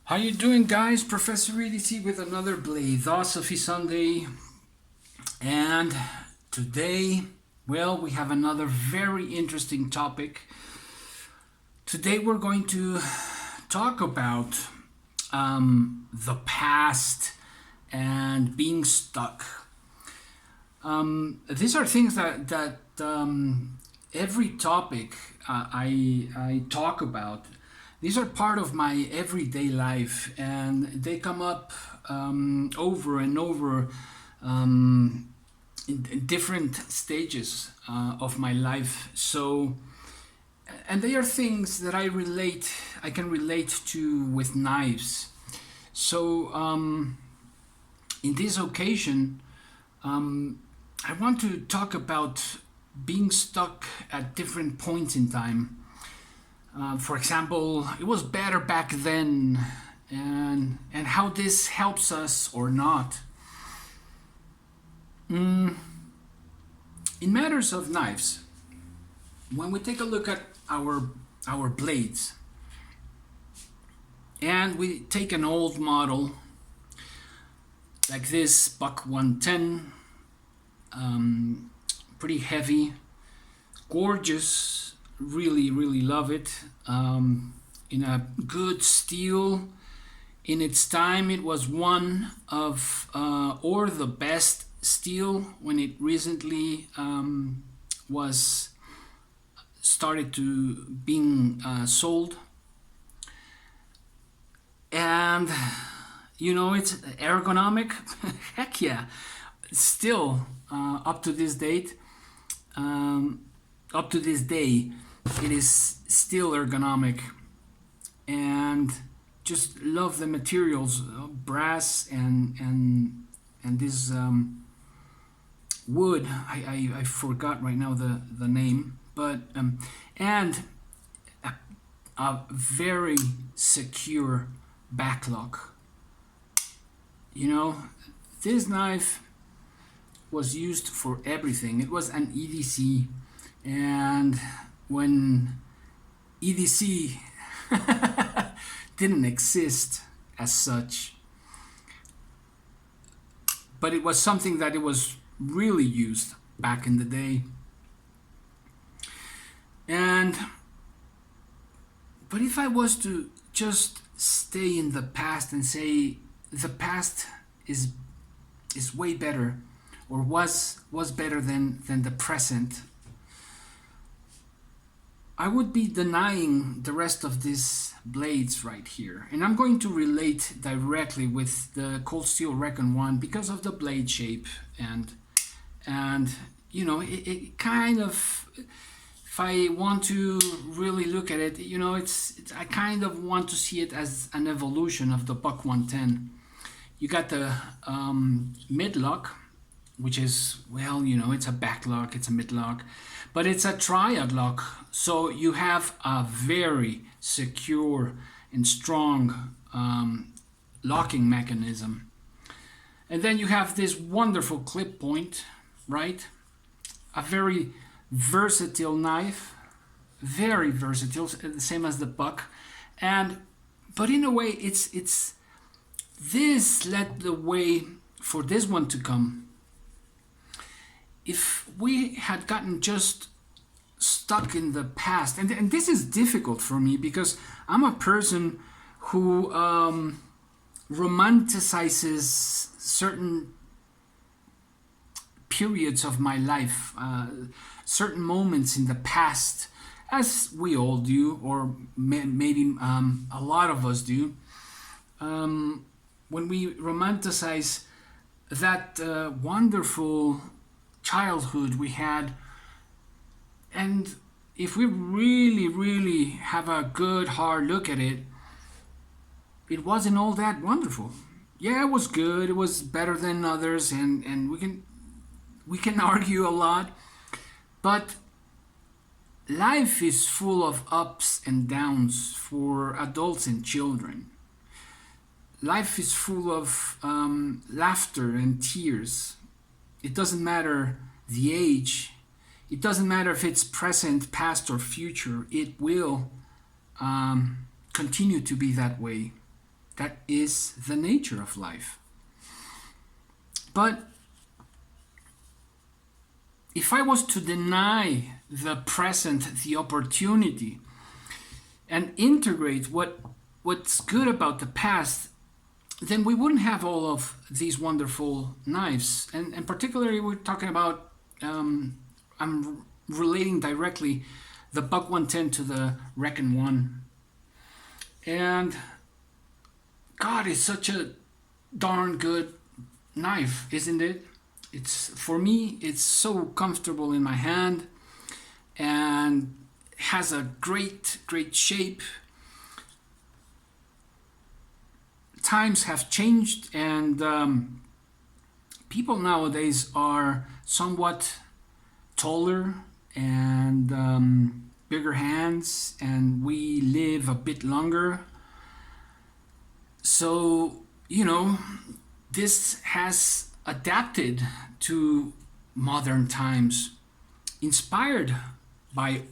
How you doing, guys? Professor EDC with another BLADE-OSOPHY Sunday. And today, well, we have another very interesting topic. Today we're going to talk about the past and being stuck. These are things that every topic I talk about, these are part of my everyday life, and they come up over and over in different stages of my life. So, and they are things that I can relate to with knives. So, in this occasion, I want to talk about being stuck at different points in time. For example, it was better back then, and how this helps us or not. In matters of knives, when we take a look at our blades, and we take an old model like this Buck 110, pretty heavy, gorgeous, really love it, in a good steel. In its time, it was one of or the best steel when it recently was started to being sold. And you know, it's ergonomic. Heck yeah, still up to this date, up to this day, it is still ergonomic. And just love the materials, brass and this wood. I forgot right now the name, but and a very secure backlock. You know, this knife was used for everything. It was an EDC, and when EDC didn't exist as such, but it was something that it was really used back in the day. And but if I was to just stay in the past and say the past is way better, or was better than the present, I would be denying the rest of these blades right here. And I'm going to relate directly with the cold steel Recon1 because of the blade shape, and you know, it kind of, if I want to really look at it, you know, it's I kind of want to see it as an evolution of the Buck 110. You got the midlock, which is, well, you know, it's a backlock, it's a midlock, but it's a triad lock. So you have a very secure and strong locking mechanism. And then you have this wonderful clip point, right? A very versatile knife, very versatile, same as the Buck. But in a way, it's this led the way for this one to come. If we had gotten just stuck in the past, and this is difficult for me because I'm a person who romanticizes certain periods of my life, certain moments in the past, as we all do, or maybe a lot of us do. When we romanticize that wonderful childhood we had, and if we really have a good hard look at it, it wasn't all that wonderful. Yeah, it was good, it was better than others, and we can argue a lot, but life is full of ups and downs for adults and children. Life is full of laughter and tears. It doesn't matter the age. It doesn't matter if it's present, past, or future. It will continue to be that way. That is the nature of life. But if I was to deny the present the opportunity and integrate what's good about the past, then we wouldn't have all of these wonderful knives. And particularly we're talking about, I'm relating directly the Buck 110 to the Recon1. And God, it's such a darn good knife, isn't it? It's, for me, it's so comfortable in my hand and has a great shape. Times have changed, and people nowadays are somewhat taller and bigger hands, and we live a bit longer. So, you know, this has adapted to modern times, inspired by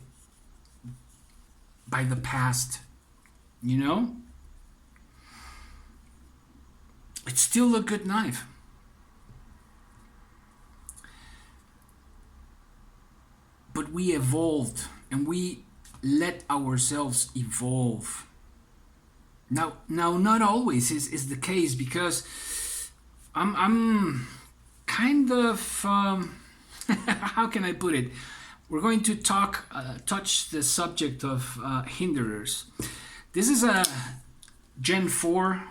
the past, you know? It's still a good knife. But we evolved, and we let ourselves evolve. Now not always is the case, because I'm kind of how can I put it? We're going to touch the subject of hinderers. This is a Gen 4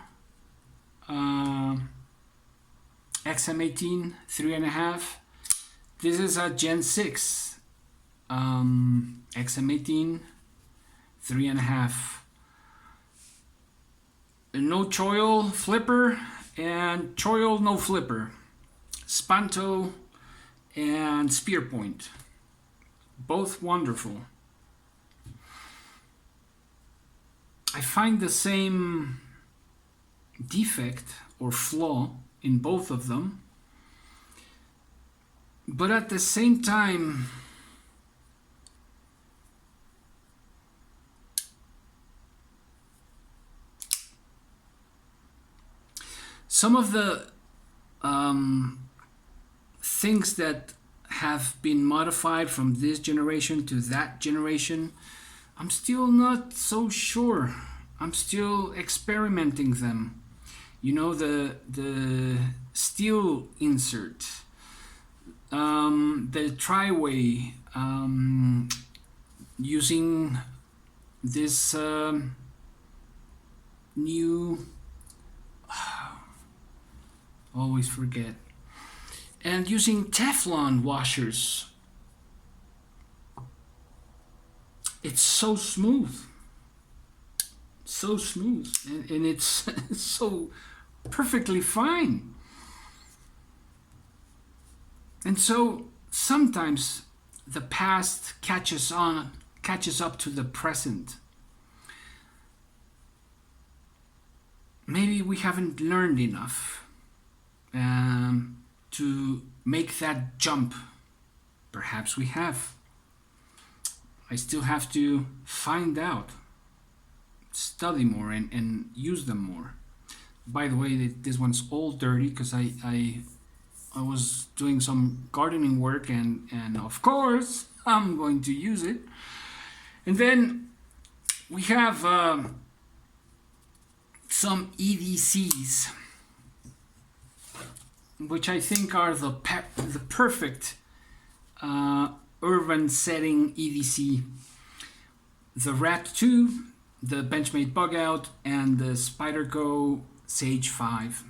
XM18 3.5. This is a Gen 6 XM18 3.5. No choil flipper and choil no flipper. Spanto and spear point. Both wonderful. I find the same defect or flaw in both of them, but at the same time, some of the things that have been modified from this generation to that generation, I'm still not so sure. I'm still experimenting them. You know, the steel insert, the tri-way, using this new, always forget, and using Teflon washers. It's so smooth, and it's so perfectly fine. And so sometimes the past catches up to the present. Maybe we haven't learned enough to make that jump. Perhaps we have. I still have to find out, study more, and use them more. By the way, this one's all dirty because I was doing some gardening work, and of course I'm going to use it. And then we have some EDCs, which I think are the perfect urban setting EDC. The Rat 2, the Benchmade Bug Out, and the Spyderco Sage 5.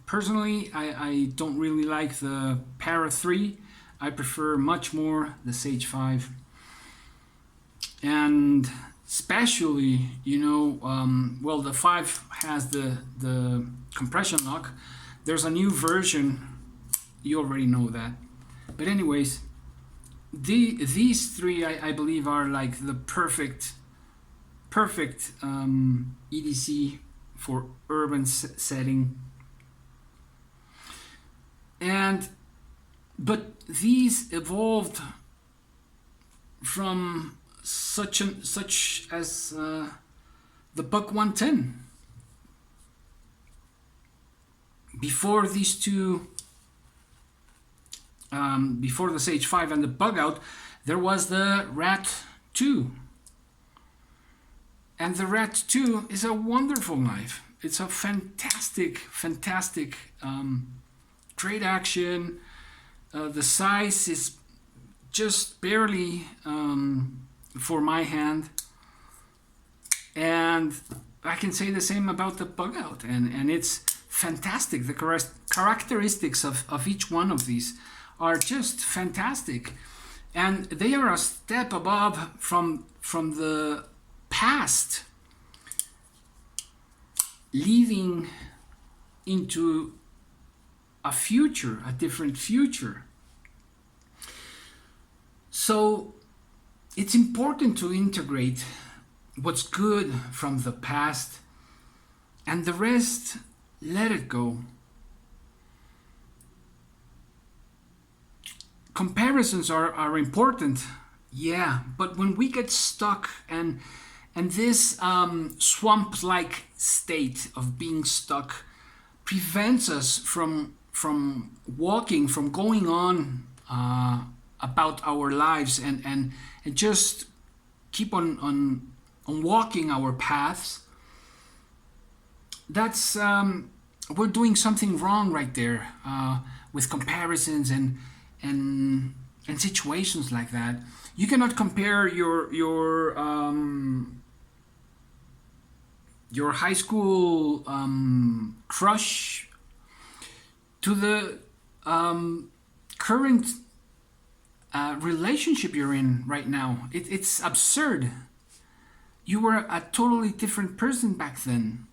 Personally, I don't really like the Para 3. I prefer much more the Sage 5. And especially, you know, well, the 5 has the compression lock. There's a new version, you already know that. But anyways, these three I believe are like the perfect EDC for urban setting. But these evolved from such as the Buck 110. Before these two, before the Sage 5 and the Bug Out, there was the Rat 2. And the Rat 2 is a wonderful knife. It's a fantastic, fantastic, great action. The size is just barely for my hand. And I can say the same about the Bug Out. And it's fantastic. The characteristics of each one of these are just fantastic. And they are a step above from the past, leading into a future, a different future. So it's important to integrate what's good from the past, and the rest, let it go. Comparisons are important, yeah, but when we get stuck and this swamp-like state of being stuck prevents us from walking, from going on about our lives and just keep on walking our paths, that's we're doing something wrong right there with comparisons and situations like that. You cannot compare your high school crush to the current relationship you're in right now. It's absurd. You were a totally different person back then.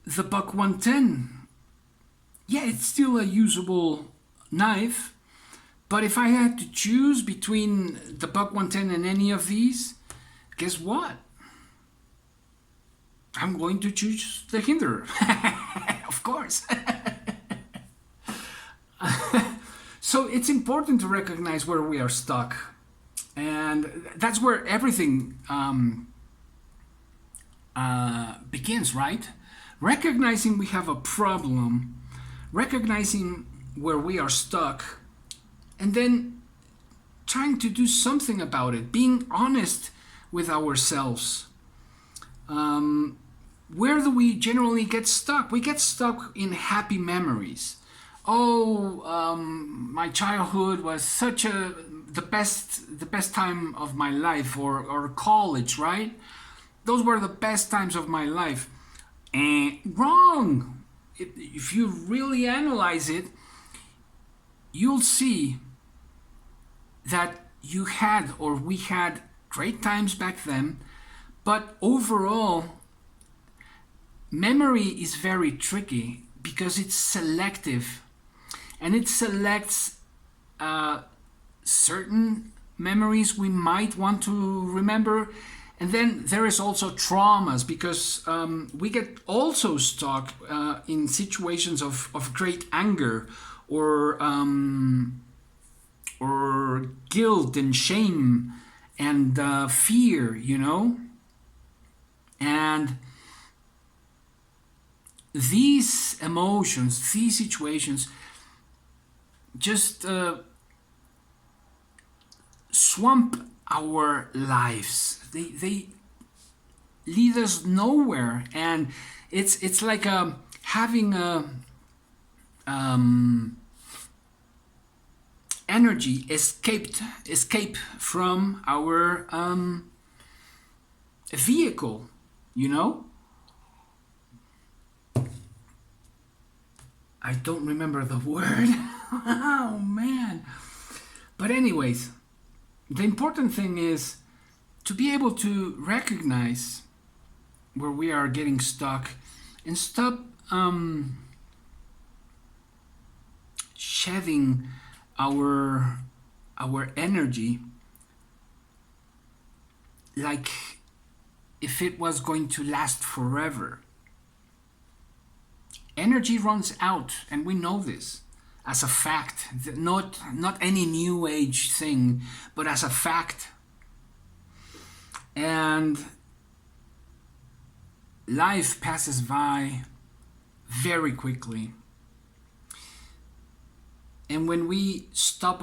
The Buck 110, yeah, it's still a usable knife, but if I had to choose between the Buck 110 and any of these, guess what? I'm going to choose the Hinderer. Of course. So it's important to recognize where we are stuck. And that's where everything begins, right? Recognizing we have a problem, recognizing where we are stuck, and then trying to do something about it, being honest with ourselves. Where do we generally get stuck? We get stuck in happy memories. Oh, my childhood was such the best time of my life, or college, right? Those were the best times of my life. Wrong. If you really analyze it, you'll see that you had, or we had, great times back then, but overall, memory is very tricky because it's selective, and it selects certain memories we might want to remember. And then there is also traumas, because we get also stuck in situations of great anger or guilt and shame and fear, you know. And these emotions, these situations, just swamp our lives. They lead us nowhere, and it's like having a energy escape from our vehicle, you know. I don't remember the word. Oh man. But anyways, the important thing is to be able to recognize where we are getting stuck and stop shedding our energy like if it was going to last forever. Energy runs out, and we know this as a fact. Not any new age thing, but as a fact. and life passes by very quickly. And when we stop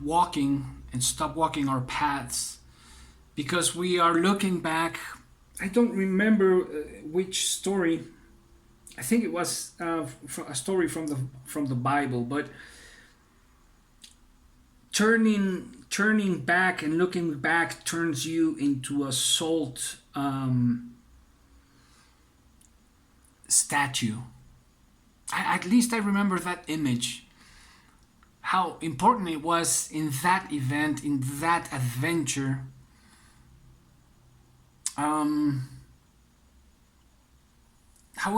walking and stop walking our paths, because we are looking back, I don't remember which story. I think it was a story from the Bible, but turning back and looking back turns you into a salt statue. At least I remember that image. How important it was in that event, in that adventure. How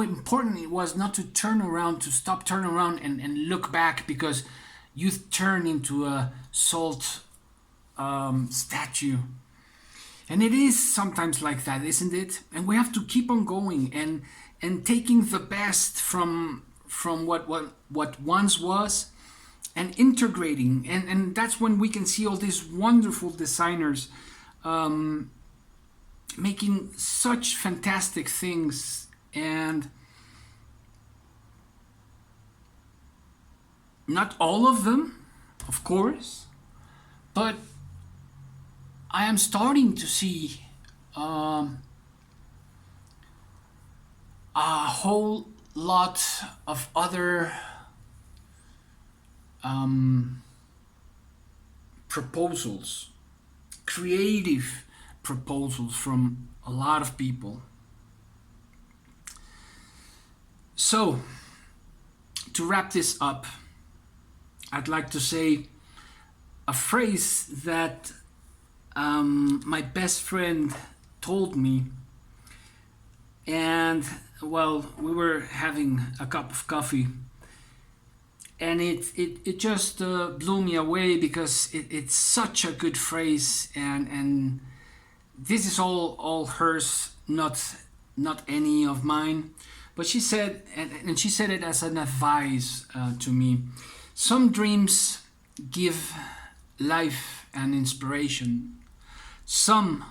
important it was not to turn around and look back, because you turn into a salt statue. And it is sometimes like that, isn't it? And we have to keep on going and taking the best from what once was, and integrating, and that's when we can see all these wonderful designers making such fantastic things. And not all of them, of course, but I am starting to see a whole lot of other proposals, creative proposals from a lot of people. So, to wrap this up, I'd like to say a phrase that my best friend told me. And, well, we were having a cup of coffee, and it just blew me away, because it's such a good phrase, and this is all hers, not any of mine. But she said, and she said it as an advice to me: some dreams give life and inspiration, some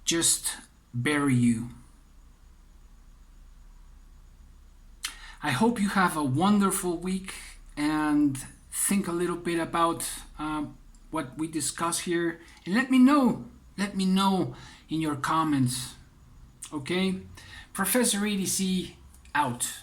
just bury you. I hope you have a wonderful week and think a little bit about what we discuss here, and let me know in your comments. Okay? Professor EDC out.